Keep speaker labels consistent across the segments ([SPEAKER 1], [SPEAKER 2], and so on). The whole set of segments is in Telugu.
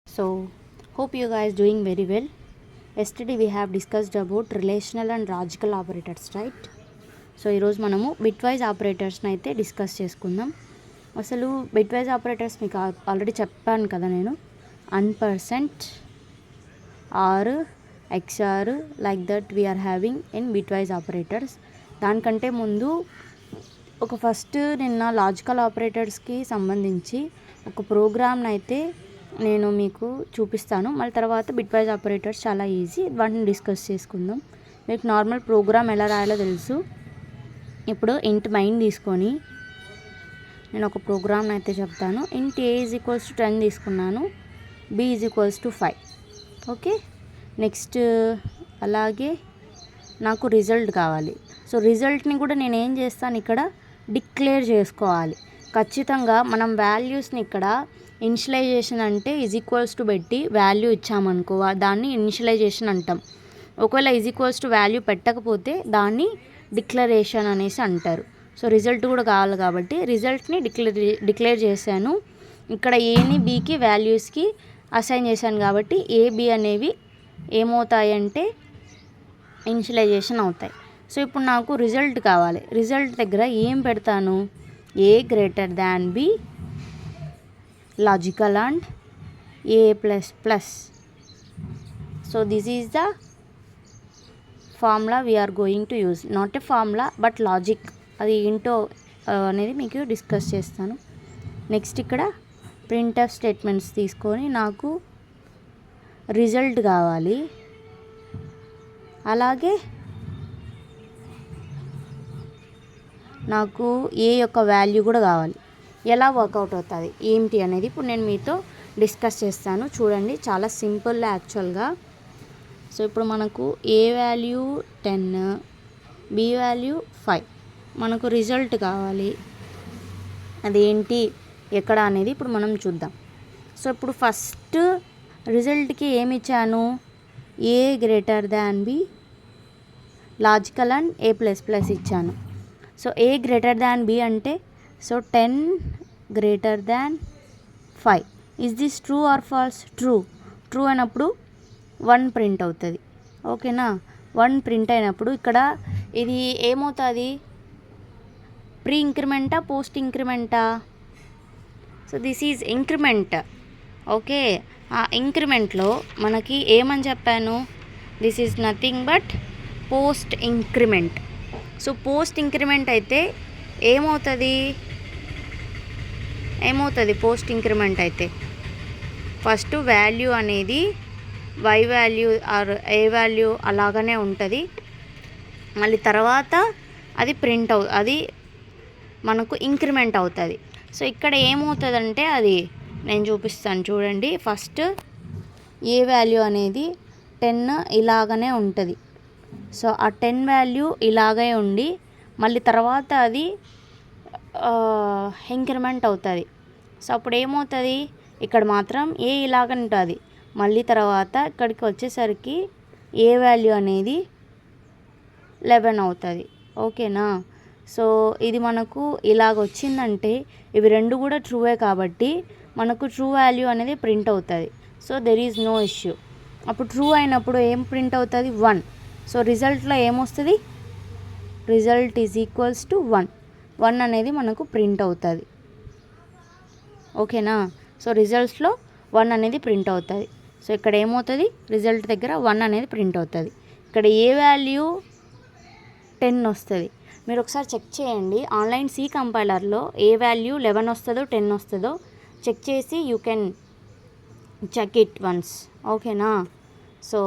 [SPEAKER 1] So, hope you guys doing very well. Yesterday we have discussed about relational and logical operators, right? So ఈరోజు మనము బిట్వైజ్ ఆపరేటర్స్ని అయితే డిస్కస్ చేసుకుందాం. అసలు బిట్వైజ్ ఆపరేటర్స్ మీకు ఆల్రెడీ చెప్పాను కదా నేను, ampersand or XOR like that we are having in bitwise operators. దానికంటే ముందు ఫస్ట్ నిన్న లాజికల్ ఆపరేటర్స్కి సంబంధించి ఒక ప్రోగ్రామ్ని అయితే నేను మీకు చూపిస్తాను. మళ్ళీ తర్వాత బిట్వైజ్ ఆపరేటర్స్ చాలా ఈజీ, వాటిని డిస్కస్ చేసుకుందాం. మీకు నార్మల్ ప్రోగ్రామ్ ఎలా రాయాలో తెలుసు. ఇప్పుడు ఇంట్ మైన్ తీసుకొని నేను ఒక ప్రోగ్రామ్ని అయితే చెప్తాను. ఇంట్ A = 10 తీసుకున్నాను, B = 5. ఓకే, నెక్స్ట్ అలాగే నాకు రిజల్ట్ కావాలి. సో రిజల్ట్ని కూడా నేను ఏం చేస్తాను, ఇక్కడ డిక్లేర్ చేసుకోవాలి. ఖచ్చితంగా మనం వాల్యూస్ని ఇక్కడ ఇనిషియలైజేషన్ అంటే = పెట్టి వాల్యూ ఇచ్చామనుకో, దాన్ని ఇనిషియలైజేషన్ అంటాం. ఒకవేళ = వాల్యూ పెట్టకపోతే దాన్ని డిక్లరేషన్ అనేసి అంటారు. సో రిజల్ట్ కూడా కావాలి కాబట్టి రిజల్ట్ని డిక్లేర్ చేశాను. ఇక్కడ ఏని బీకి వాల్యూస్కి అసైన్ చేశాను కాబట్టి A B అనేవి ఏమవుతాయంటే ఇనిషియలైజేషన్ అవుతాయి. సో ఇప్పుడు నాకు రిజల్ట్ కావాలి. రిజల్ట్ దగ్గర ఏం పెడతాను, A > B logical and A++. So this is the formula we are going to use. Not a formula but logic, అది ఏంటో అనేది మీకు డిస్కస్ చేస్తాను. నెక్స్ట్ ఇక్కడ ప్రింట్ఎఫ్ స్టేట్మెంట్స్ తీసుకొని నాకు రిజల్ట్ కావాలి, అలాగే నాకు ఏ యొక్క వాల్యూ కూడా కావాలి. ఎలా వర్కౌట్ అవుతుంది ఏంటి అనేది ఇప్పుడు నేను మీతో డిస్కస్ చేస్తాను. చూడండి, చాలా సింపుల్ యాక్చువల్గా. సో ఇప్పుడు మనకు ఏ వాల్యూ 10, బి వాల్యూ 5, మనకు రిజల్ట్ కావాలి. అదేంటి ఎక్కడ అనేది ఇప్పుడు మనం చూద్దాం. సో ఇప్పుడు ఫస్ట్ రిజల్ట్కి ఏమి ఇచ్చాను, A > B logical and A++ ఇచ్చాను. సో A > B అంటే so 10 > 5. Is this true or false? True అయినప్పుడు 1 ప్రింట్ అవుతుంది. ఓకేనా, 1 ప్రింట్ అయినప్పుడు ఇక్కడ ఇది ఏమవుతుంది, ప్రీ ఇంక్రిమెంటా పోస్ట్ ఇంక్రిమెంటా? So this is increment. Okay, ఆ ఇంక్రిమెంట్లో మనకి ఏమని చెప్పాను, this is nothing but post increment. So post increment అయితే ఏమవుతుంది పోస్ట్ ఇంక్రిమెంట్ అయితే ఫస్ట్ వాల్యూ అనేది Y value or A value అలాగనే ఉంటుంది. మళ్ళీ తర్వాత అది మనకు ఇంక్రిమెంట్ అవుతుంది. సో ఇక్కడ ఏమవుతుందంటే అది నేను చూపిస్తాను చూడండి. ఫస్ట్ A వాల్యూ అనేది 10 ఇలాగనే ఉంటుంది. సో ఆ 10 వాల్యూ ఇలాగే ఉండి మళ్ళీ తర్వాత అది ఇంక్రిమెంట్ అవుతుంది. సో అప్పుడు ఏమవుతుంది, ఇక్కడ మాత్రం A ఇలాగ ఉంటుంది, మళ్ళీ తర్వాత ఇక్కడికి వచ్చేసరికి A వాల్యూ అనేది 11 అవుతుంది. ఓకేనా, సో ఇది మనకు ఇలాగ వచ్చిందంటే ఇవి రెండు కూడా ట్రూవే కాబట్టి మనకు ట్రూ వాల్యూ అనేది ప్రింట్ అవుతుంది. So there is no issue. అప్పుడు ట్రూ అయినప్పుడు ఏం ప్రింట్ అవుతుంది, 1. సో రిజల్ట్లో ఏమొస్తుంది, రిజల్ట్ = 1 అనేది మనకు ప్రింట్ అవుతుంది. ఓకేనా, సో రిజల్ట్స్లో 1 అనేది ప్రింట్ అవుతుంది. సో ఇక్కడ ఏమవుతుంది, రిజల్ట్ దగ్గర 1 అనేది ప్రింట్ అవుతుంది. ఇక్కడ ఏ వాల్యూ 10 వస్తుంది. మీరు ఒకసారి చెక్ చేయండి, ఆన్లైన్ C కంపైలర్లో ఏ వాల్యూ 11 వస్తుందో 10 వస్తుందో చెక్ చేసి you can check it once. ఓకేనా, సో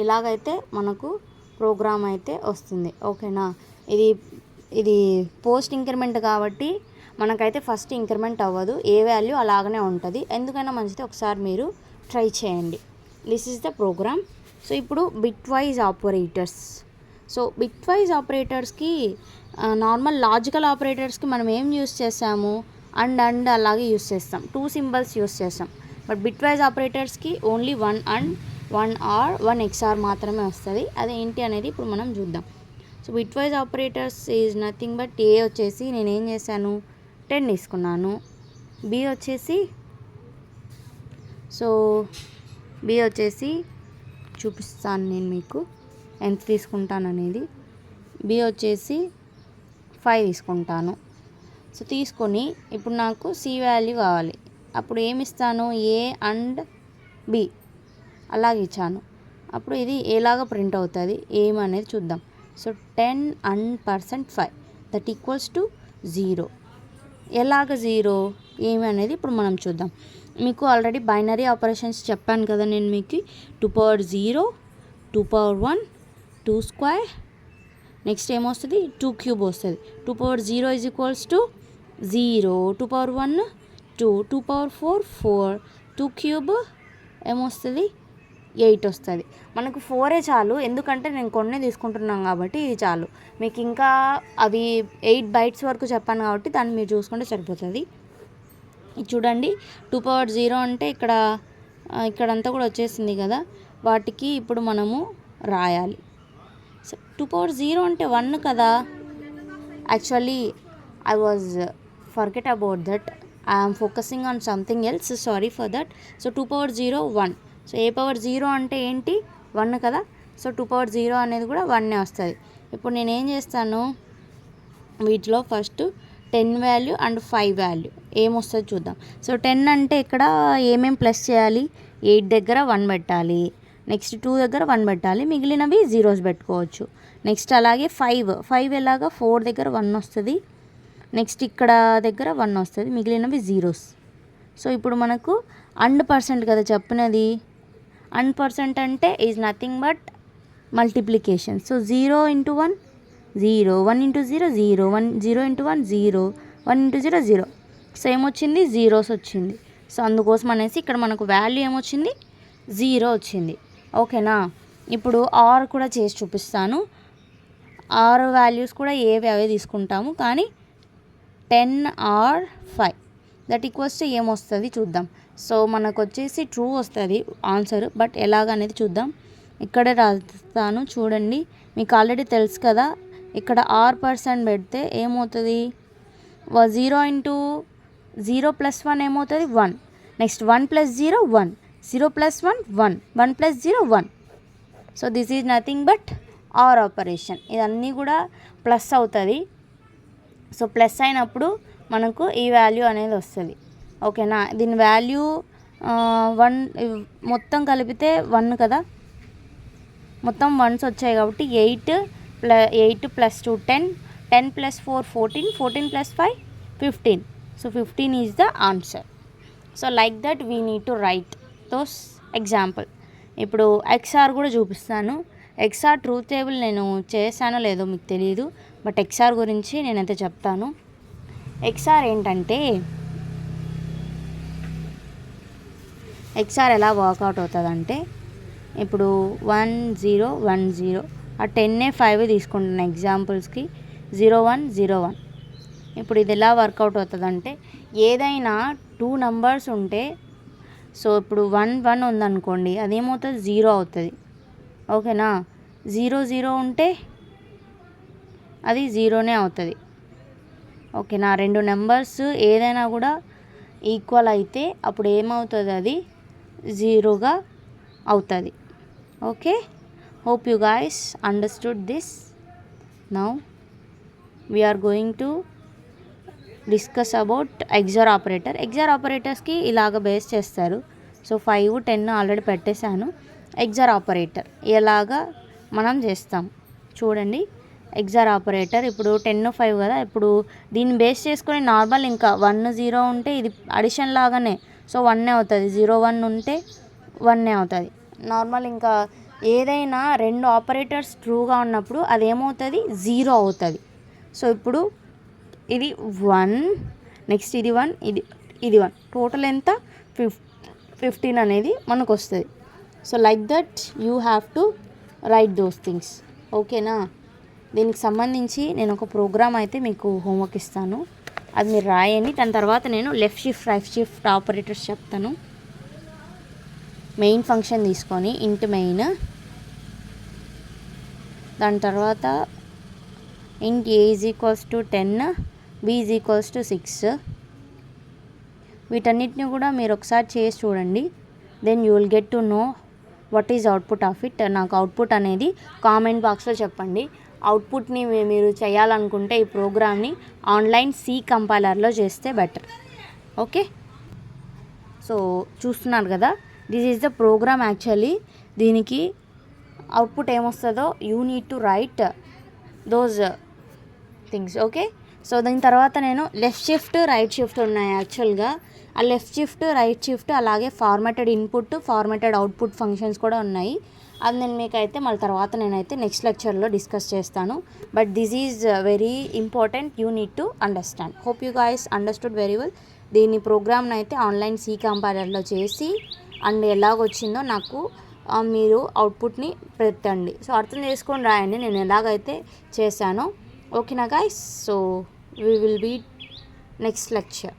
[SPEAKER 1] ఇలాగైతే మనకు ప్రోగ్రామ్ అయితే వస్తుంది. ఓకేనా, ఇది పోస్ట్ ఇంక్రిమెంట్ కాబట్టి మనకైతే ఫస్ట్ ఇంక్రిమెంట్ అవ్వదు, ఏ వాల్యూ అలాగనే ఉంటుంది. ఎందుకైనా మంచిది, ఒకసారి మీరు ట్రై చేయండి. This is the program. So ఇప్పుడు బిట్వైజ్ ఆపరేటర్స్. సో బిట్వైజ్ ఆపరేటర్స్కి నార్మల్ లాజికల్ ఆపరేటర్స్కి మనం ఏం యూస్ చేస్తాము, అండ్ అలాగే యూస్ చేస్తాం, 2 సింబల్స్ యూస్ చేస్తాం. బట్ బిట్వైజ్ ఆపరేటర్స్కి ఓన్లీ 1 AND 1 OR 1 XOR మాత్రమే వస్తుంది. అదేంటి అనేది ఇప్పుడు మనం చూద్దాం. So bitwise operators is nothing but A వచ్చేసి నేను ఏం చేశాను, 10 తీసుకున్నాను, B వచ్చేసి సో బి వచ్చేసి చూపిస్తాను నేను మీకు ఎంత తీసుకుంటాను అనేది. బి వచ్చేసి 5 తీసుకుంటాను. సో తీసుకొని ఇప్పుడు నాకు సి వాల్యూ కావాలి. అప్పుడు ఏమి ఇస్తాను, ఏ అండ్ బి అలాగే ఇచ్చాను. అప్పుడు ఇది ఏలాగా ప్రింట్ అవుతుంది ఏమనేది చూద్దాం. So 10 and %5 that equals to 0. ఎలాగ 0 ఏమి అనేది ఇప్పుడు మనం చూద్దాం. మీకు ఆల్రెడీ బైనరీ ఆపరేషన్స్ చెప్పాను కదా నేను మీకు. 2/0, 2/1, 2 స్క్వేర్, నెక్స్ట్ ఏమొస్తుంది 2 క్యూబ్ వస్తుంది. 2/0 ఈజ్ ఈక్వల్స్ టు 0, 2/1 2, 2/4 4, 2 క్యూబ్ ఏమొస్తుంది 8 వస్తుంది. మనకు 4 చాలు, ఎందుకంటే నేను కొన్ని తీసుకుంటున్నాను కాబట్టి ఇది చాలు. మీకు ఇంకా అవి 8 బైట్స్ వరకు చెప్పాను కాబట్టి దాన్ని మీరు చూసుకుంటే సరిపోతుంది. ఇది చూడండి 2/0 అంటే ఇక్కడంతా కూడా వచ్చేసింది కదా, వాటికి ఇప్పుడు మనము రాయాలి. సో 2/0 అంటే 1 కదా. Actually I was forget about that. I'm focusing on something else, sorry for that. So 2/0 1. So a/0 అంటే ఏంటి 1 కదా. సో 2/0 అనేది కూడా 1 వస్తుంది. ఇప్పుడు నేను ఏం చేస్తాను, వీటిలో ఫస్ట్ 10 వాల్యూ అండ్ 5 వాల్యూ ఏమొస్తుంది చూద్దాం. సో 10 అంటే ఇక్కడ ఏమేమి ప్లస్ చేయాలి, 8 దగ్గర 1 పెట్టాలి, నెక్స్ట్ 2 దగ్గర 1 పెట్టాలి, మిగిలినవి జీరోస్ పెట్టుకోవచ్చు. నెక్స్ట్ అలాగే 5 ఎలాగా 4 దగ్గర 1 వస్తుంది, నెక్స్ట్ ఇక్కడ దగ్గర 1 వస్తుంది, మిగిలినవి జీరోస్. సో ఇప్పుడు మనకు అండ్ పర్సెంట్ కదా చెప్పినది. అండ్ పర్సెంట్ అంటే is nothing but multiplication. So 0 into 1 0, 1 into 0 0, 0 into 1 0, 1 into 0 0. So ఏమొచ్చింది జీరోస్ వచ్చింది. సో అందుకోసం అనేసి ఇక్కడ మనకు వాల్యూ ఏమొచ్చింది 0 వచ్చింది. ఓకేనా. ఇప్పుడు ఆర్ కూడా చేసి చూపిస్తాను. ఆర్ వాల్యూస్ కూడా ఏవి అవే తీసుకుంటాము, కానీ 10 or 5 దట్ ఈక్వల్స్ టు ఏమొస్తుంది చూద్దాం. సో మనకు వచ్చేసి ట్రూ వస్తుంది ఆన్సర్, బట్ ఎలాగనేది చూద్దాం. ఇక్కడే రాస్తాను చూడండి, మీకు ఆల్రెడీ తెలుసు కదా. ఇక్కడ r% పెడితే ఏమవుతుంది, 0 into 0 + 1 ఏమవుతుంది 1, next 1 + 0 1, 0 + 1 1, 1 + 0 1. So this is nothing but or operation. ఇదన్నీ కూడా ప్లస్ అవుతుంది. సో ప్లస్ అయినప్పుడు మనకు ఈ వాల్యూ అనేది వస్తుంది. ఓకేనా. దీని వాల్యూ 1 మొత్తం కలిపితే 1 కదా, మొత్తం 1s వచ్చాయి కాబట్టి 8 + 2 10, 10 + 4 14, 14 + 5 15. So 15 is the answer. So like that we need to write those example. ఇప్పుడు XR కూడా చూపిస్తాను. XR ట్రూత్ టేబుల్ నేను చేశానో లేదో మీకు తెలియదు, బట్ XR గురించి నేనైతే చెప్తాను. XR ఏంటంటే, XR ఎలా వర్కౌట్ అవుతుందంటే, ఇప్పుడు 1 0 1 0, ఆ 10 5 తీసుకుంటున్నాను ఎగ్జాంపుల్స్కి, 0 1 0 1. ఇప్పుడు ఇది ఎలా వర్కౌట్ అవుతుందంటే, ఏదైనా 2 నంబర్స్ ఉంటే, సో ఇప్పుడు 1 1 ఉందనుకోండి, అదేమవుతుంది 0 అవుతుంది. ఓకేనా. 0 0 ఉంటే అది 0నే అవుతుంది. ఓకేనా. 2 నెంబర్స్ ఏదైనా కూడా ఈక్వల్ అయితే అప్పుడు ఏమవుతుంది, అది 0గా అవుతుంది. Okay. Hope you guys understood this. Now we are going to discuss about XOR operator. XOR ఆపరేటర్స్కి ఇలాగ బేస్ చేస్తారు. సో 5 10 ఆల్రెడీ పెట్టేశాను. XOR ఆపరేటర్ ఎలాగా మనం చేస్తాం చూడండి. XOR ఆపరేటర్ ఇప్పుడు 10 5 కదా, ఇప్పుడు దీన్ని బేస్ చేసుకొని నార్మల్ ఇంకా 1 0 ఉంటే ఇది అడిషన్ లాగానే, సో 1 అవుతుంది. 0 1 ఉంటే 1 అవుతుంది. నార్మల్ ఇంకా ఏదైనా 2 ఆపరేటర్స్ ట్రూగా ఉన్నప్పుడు అదేమవుతుంది 0 అవుతుంది. సో ఇప్పుడు ఇది 1, నెక్స్ట్ ఇది 1, ఇది 1, టోటల్ ఎంత 15 అనేది మనకు వస్తుంది. So like that you have to write those things. ఓకేనా. దీనికి సంబంధించి నేను ఒక ప్రోగ్రామ్ అయితే మీకు హోంవర్క్ ఇస్తాను, అది మీరు రాయండి. దాని తర్వాత నేను left shift right shift operators చెప్తాను. మెయిన్ ఫంక్షన్ తీసుకొని ఇంట్ మెయిన్, దాని తర్వాత int a is equals to 10, b is equals to 6. వీటన్నిటిని కూడా మీరు ఒకసారి చేసి చూడండి. Then you will get to know what is output of it. నాకు అవుట్పుట్ అనేది కామెంట్ బాక్స్లో చెప్పండి. అవుట్పుట్ని మీరు చేయాలనుకుంటే ఈ ప్రోగ్రామ్ని ఆన్లైన్ సి కంపైలర్లో చేస్తే బెటర్. ఓకే, సో చూస్తున్నారు కదా, this is the program. Actually దీనికి అవుట్పుట్ ఏమొస్తుందో you need to write those things. Okay, so దీని తర్వాత నేను లెఫ్ట్ షిఫ్ట్ రైట్ షిఫ్ట్ ఉన్నాయి. యాక్చువల్గా ఆ లెఫ్ట్ షిఫ్ట్ రైట్ షిఫ్ట్ అలాగే formatted input formatted output functions కూడా ఉన్నాయి. అది నేను మీకైతే మళ్ళీ తర్వాత నేనైతే నెక్స్ట్ లెక్చర్లో డిస్కస్ చేస్తాను. But this is very important, you need to understand. Hope you guys understood very well. దీని ప్రోగ్రామ్ని అయితే ఆన్లైన్ సి కంపైలర్లో చేసి అండ్ ఎలాగొచ్చిందో నాకు మీరు అవుట్పుట్ని పెట్టండి. సో అర్థం చేసుకొని రాయండి నేను ఎలాగైతే చేశానో. ఓకేనా guys, so we will be next lecture.